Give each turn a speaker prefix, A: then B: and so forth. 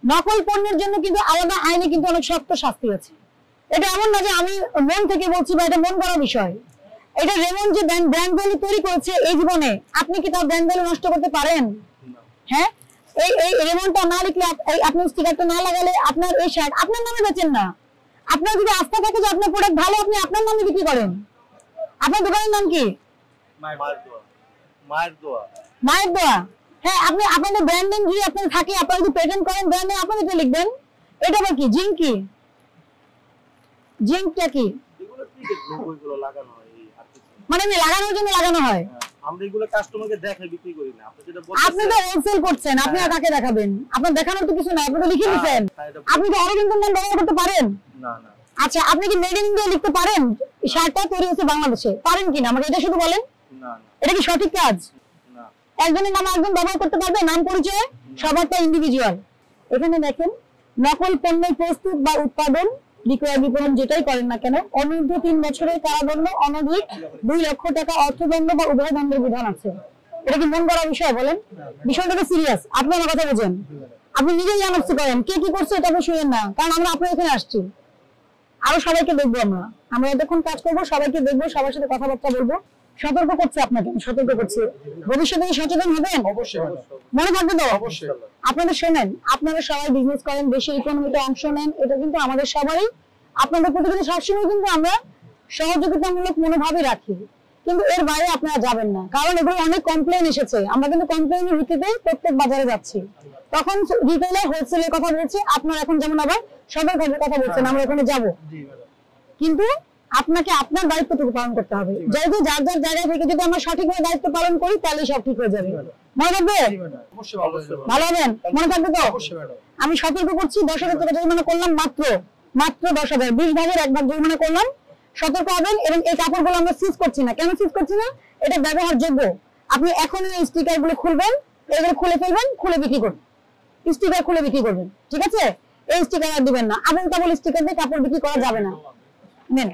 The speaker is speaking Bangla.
A: নকল পণ্যের জন্য কিন্তু আলাদা আইনে কিন্তু অনেক শক্ত শাস্তি আছে। এটা এমন না যে আমি মন থেকে বলছি বা এটা মন করা বিষয়। এটা রেমন্ড যে ব্র্যান্ড ভ্যালু তৈরি করেছে এই জীবনে, আপনি কি তার ব্র্যান্ড ভ্যালু নষ্ট করতে পারেন? হ্যাঁ, এই রেমন্ডটা না লিখলে, আপনি স্টিকারটা না লাগালে আপনার এই শার্ট আপনার নামে বেচেন না। আপনার যদি আস্থা থাকে যে আপনার প্রোডাক্ট ভালো, আপনি আপনার নামে বিক্রি করেন। আপনার দোকানের নাম কি? মায়ের দোয়া। হ্যাঁ, আপনি আপনাদের ব্র্যান্ড নেম যদি আপনার থাকে, আপনারা যদি পেটেন্ট করেন ব্র্যান্ড নেম, আপনারা এটা লিখবেন। এটা আবার কি? জিঙ্ক কি? জিঙ্কটা কি?
B: এগুলো কি লোগোগুলো লাগানো হয় এই আর্টিস্ট,
A: মানে লাগানোর জন্য লাগানো হয়।
B: আমরা এগুলো কাস্টমারকে দেখাই বিক্রি করি না। আপনি যেটা বলছেন,
A: আপনি তো হোলসেল করছেন, আপনি আর কাকে দেখাবেন? আপনার দেখানোর তো কিছু নাই, আপনি তো লিখে দিবেন। আপনি তো অরিজিনাল নাম ব্যবহার করতে পারেন
B: না? না।
A: আচ্ছা, আপনি কি মেড ইন ইন্ডিয়া লিখতে পারেন? শার্টটা তৈরি হচ্ছে বাংলাদেশে, পারেন কিনা আমাকে এটা শুধু বলেন।
B: না।
A: এটা কি সঠিক কাজ?
B: না।
A: একজনের নাম একজন ব্যবহার করতে পারবে, নাম পরিচয় সবারটা ইন্ডিভিজুয়াল। এখানে দেখেন, নকল পণ্যের প্রস্তুত বা উৎপাদন, বিক্রয়, বিপণন যেটাই করেন না কেন, অনূর্ধ্ব 3 বছরের কারাদণ্ড, অনধিক 2 লক্ষ টাকা অর্থদণ্ড বা উভয় দণ্ডের বিধান আছে। এটা কি মন করা বিষয়? বলেন, বিষয়টা তো সিরিয়াস। আপনি আমার কথা বোঝেন, আপনি নিজেই জানাচ্ছি করেন কে কি করছে এটা আপনি শুনেন না, কারণ আমরা আপনার এখানে আসছি। আরো সবাইকে দেখবো, আমরা এতক্ষণ কাজ করবো, সবাইকে দেখবো, সবার সাথে কথাবার্তা বলবো। সতর্ক করছে আপনাকে, সতর্ক করছে, ভবিষ্যতে সচেতন হবেন। মনে থাকবে তো? আপনাদের শোনেন, আপনারা সবাই বিজনেস করেন, দেশের ইকোনমিতে অংশ নেন, এটা কিন্তু আমাদের সবারই। আপনাদের প্রতি কিন্তু সবসময় কিন্তু আমরা সহযোগিতামূলক মনোভাবই রাখি, কিন্তু এর বাইরে আপনারা যাবেন না, কারণ এগুলো অনেক কমপ্লেন এসেছে। আমরা কিন্তু কমপ্লেনের ভিত্তিতে প্রত্যেক বাজারে যাচ্ছি, তখন রিটেইলার হোলসেলের কথা বলছি, আপনারা এখন যেমন আবার সদর ঘাটের কথা বলছেন, আমরা ওখানে যাব। কিন্তু আপনাকে আপনার দায়িত্বটুকু পালন করতে হবে। যেহেতু যার যার জায়গা থেকে যদি আমরা সঠিকভাবে দায়িত্ব পালন করি, তাহলে সব ঠিক হয়ে যাবে। মনে থাকবে? ভালো হবেন, মনে থাকবে তো? আমি সতর্ক করছি, 10,000 টাকা জরিমানা করলাম, মাত্র 10,000, 20 ভাগের 1 ভাগ জরিমানা করলাম। সতর্ক হবেন। এবং এই কাপড়গুলো আমরা সিজ করছি না। কেন সিজ করছি না? এটা ব্যবহারযোগ্য। আপনি এখন এই স্টিকার গুলো খুলবেন, এগুলো খুলে ফেলবেন, খুলে বিক্রি করবেন, স্টিকার খুলে বিক্রি করবেন, ঠিক আছে? এই স্টিকার আর দিবেন না। আবল তাবল স্টিকার দিয়ে কাপড় বিক্রি করা যাবে না। নেন।